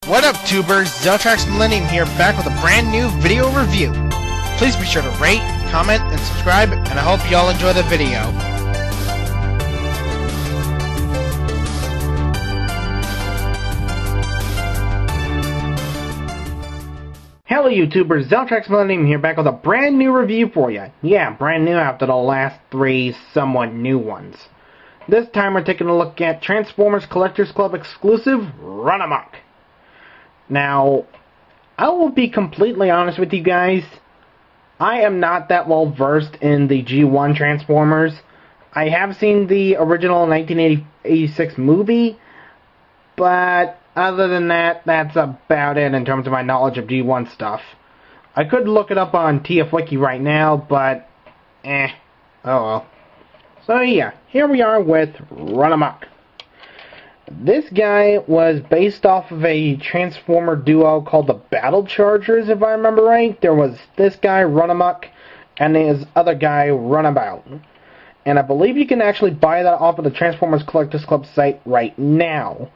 What up, tubers? Zeltrax Millennium here, back with a brand new video review. Please be sure to rate, comment, and subscribe, and I hope you all enjoy the video. Hello YouTubers, Zeltrax Millennium here, back with a brand new review for you. Yeah, brand new after the last three somewhat new ones. This time we're taking a look at Transformers Collectors Club exclusive, Runamuck. Now, I will be completely honest with you guys, I am not that well versed in the G1 Transformers. I have seen the original 1986 movie, but other than that, that's about it in terms of my knowledge of G1 stuff. I could look it up on TFWiki right now, but oh well. So yeah, here we are with Runamuck. This guy was based off of a Transformer duo called the Battle Chargers, if I remember right. There was this guy, Runamuck, and his other guy, Runabout. And I believe you can actually buy that off of the Transformers Collectors Club site right now.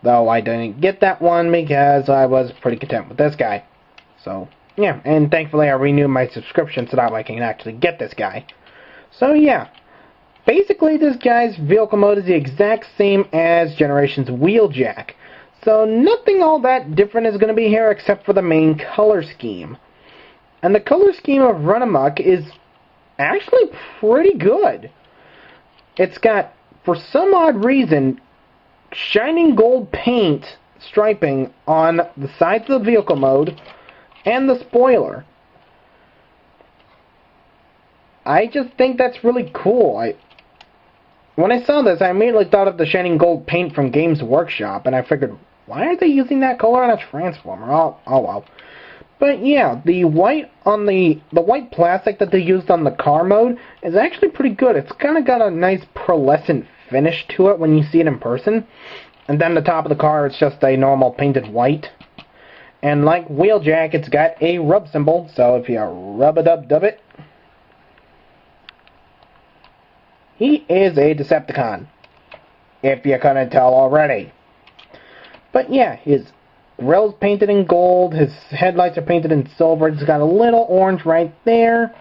Though I didn't get that one because I was pretty content with this guy. So, yeah, and thankfully I renewed my subscription so that I can actually get this guy. So, yeah. Basically, this guy's vehicle mode is the exact same as Generations WheelJack. So nothing all that different is going to be here except for the main color scheme. And the color scheme of Runamuck is actually pretty good. It's got, for some odd reason, shining gold paint striping on the sides of the vehicle mode and the spoiler. I just think that's really cool. When I saw this, I immediately thought of the shining gold paint from Games Workshop, and I figured, why are they using that color on a Transformer? Oh well. But yeah, the white on the white plastic that they used on the car mode is actually pretty good. It's kind of got a nice pearlescent finish to it when you see it in person. And then the top of the car, it's just a normal painted white. And like WheelJack, it's got a rub symbol, so if you rub-a-dub-dub it, he is a Decepticon, if you couldn't tell already. But yeah, his grille's painted in gold, his headlights are painted in silver, it's got a little orange right there,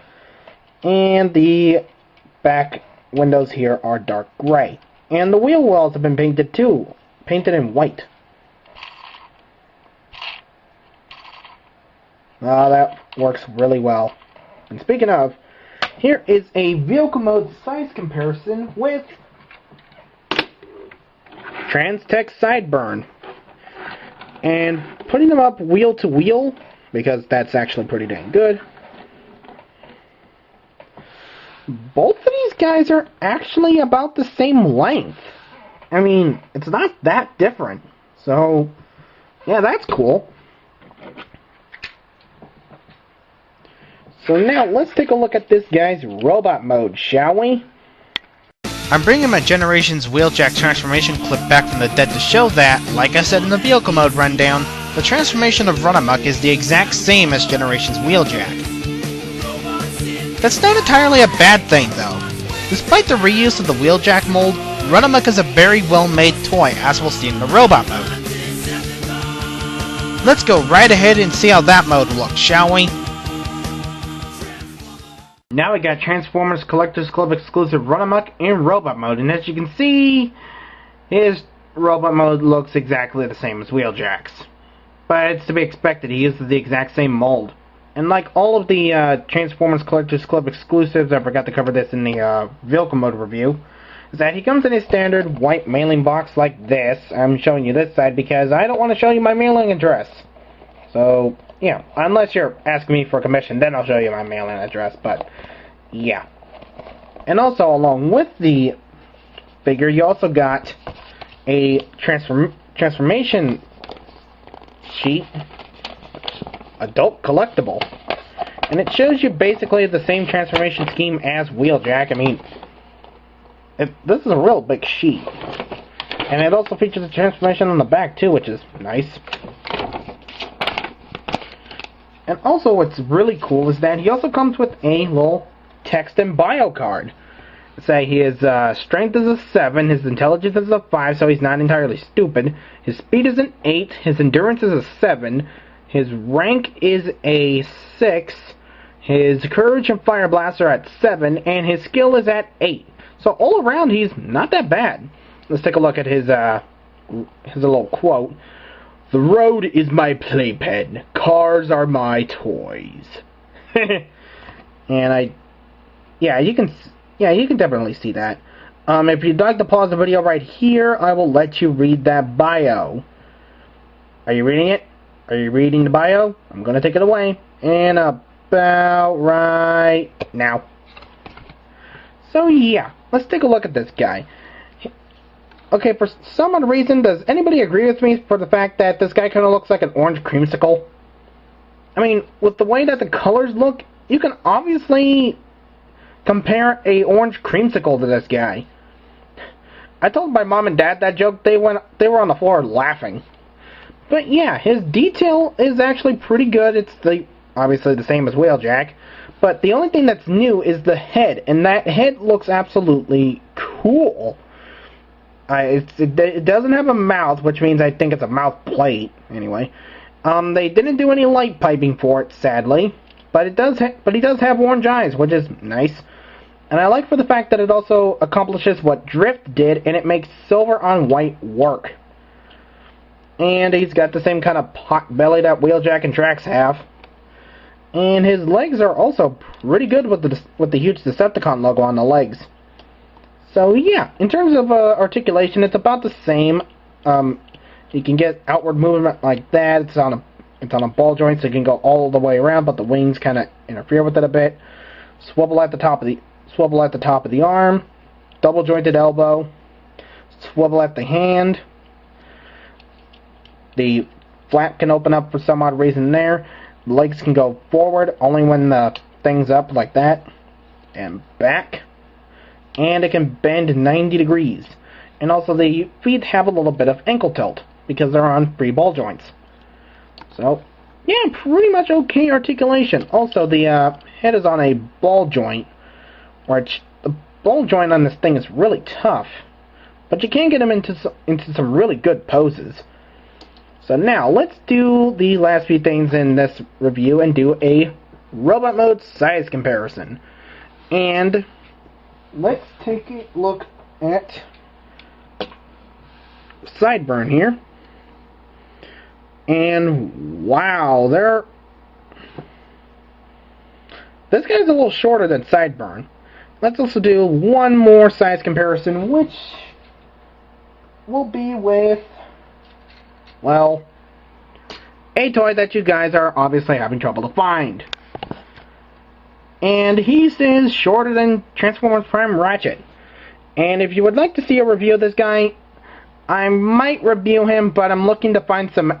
and the back windows here are dark gray. And the wheel wells have been painted too, painted in white. That works really well. And speaking of, here is a vehicle mode size comparison with Transtech Sideburn. And putting them up wheel to wheel, because that's actually pretty dang good. Both of these guys are actually about the same length. I mean, it's not that different. So, yeah, that's cool. So now, let's take a look at this guy's robot mode, shall we? I'm bringing my Generations WheelJack transformation clip back from the dead to show that, like I said in the vehicle mode rundown, the transformation of Runamuck is the exact same as Generations WheelJack. That's not entirely a bad thing, though. Despite the reuse of the WheelJack mold, Runamuck is a very well-made toy, as we'll see in the robot mode. Let's go right ahead and see how that mode looks, shall we? Now we got Transformers Collectors Club exclusive Runamuck in robot mode, and as you can see, his robot mode looks exactly the same as WheelJack's. But it's to be expected, he uses the exact same mold. And like all of the Transformers Collectors Club exclusives, I forgot to cover this in the vehicle mode review, is that he comes in a standard white mailing box like this. I'm showing you this side because I don't want to show you my mailing address. So, yeah, unless you're asking me for a commission, then I'll show you my mailing address, but yeah. And also, along with the figure, you also got a transformation sheet, adult collectible, and it shows you basically the same transformation scheme as WheelJack. I mean, this is a real big sheet. And it also features a transformation on the back too, which is nice. And also what's really cool is that he also comes with a little text and bio card. say his strength is a 7, his intelligence is a 5, so he's not entirely stupid. His speed is an 8, his endurance is a 7, his rank is a 6, his courage and fire blast are at 7, and his skill is at 8. So all around, he's not that bad. Let's take a look at his little quote. "The road is my playpen. Cars are my toys." And you can definitely see that. If you'd like to pause the video right here, I will let you read that bio. Are you reading it? Are you reading the bio? I'm gonna take it away. And about right now. So yeah, let's take a look at this guy. Okay, for some odd reason, does anybody agree with me for the fact that this guy kind of looks like an orange creamsicle? I mean, with the way that the colors look, you can obviously compare a orange creamsicle to this guy. I told my mom and dad that joke, they were on the floor laughing. But yeah, his detail is actually pretty good. It's obviously the same as WheelJack, but the only thing that's new is the head, and that head looks absolutely cool. It doesn't have a mouth, which means I think it's a mouth plate. Anyway, they didn't do any light piping for it, sadly, but he does have orange eyes, which is nice. And I like for the fact that it also accomplishes what Drift did, and it makes silver on white work. And he's got the same kind of pot belly that WheelJack and Drax have. And his legs are also pretty good with the huge Decepticon logo on the legs. So yeah, in terms of articulation, it's about the same. You can get outward movement like that. It's on a ball joint, so you can go all the way around, but the wings kind of interfere with it a bit. Swivel at the top of the arm, double jointed elbow, swivel at the hand. The flap can open up for some odd reason there. The legs can go forward only when the thing's up like that, and back. And it can bend 90 degrees. And also the feet have a little bit of ankle tilt because they're on free ball joints. So, yeah, pretty much okay articulation. Also, the head is on a ball joint, which the ball joint on this thing is really tough. But you can get him into some really good poses. So now, let's do the last few things in this review and do a robot mode size comparison. And let's take a look at Sideburn here. And wow, this guy's a little shorter than Sideburn. Let's also do one more size comparison, which will be with, well, a toy that you guys are obviously having trouble to find. And he is shorter than Transformers Prime Ratchet. And if you would like to see a review of this guy, I might review him, but I'm looking to find some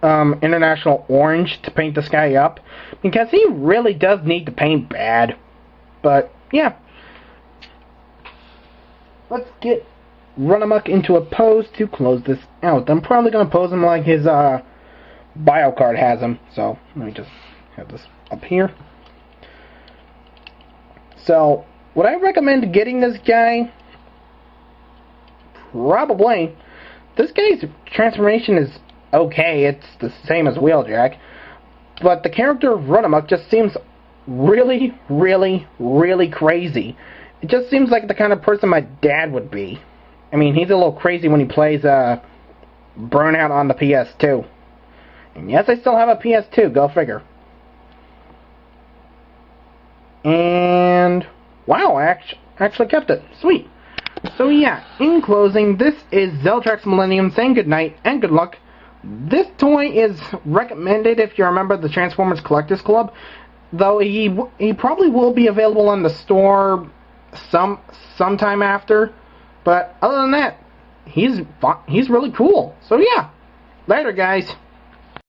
International Orange to paint this guy up, because he really does need to paint bad. But, yeah. Let's get Runamuck into a pose to close this out. I'm probably going to pose him like his bio card has him. So, let me just have this up here. So, would I recommend getting this guy? Probably. This guy's transformation is okay. It's the same as WheelJack. But the character of Runamuck just seems really, really, really crazy. It just seems like the kind of person my dad would be. I mean, he's a little crazy when he plays Burnout on the PS2. And yes, I still have a PS2. Go figure. And wow, I actually kept it. Sweet. So yeah, in closing, this is Zeltrax Millennium saying goodnight and good luck. This toy is recommended if you're a member of the Transformers Collectors Club, though he probably will be available on the store sometime after. But other than that, he's really cool. So yeah, later guys.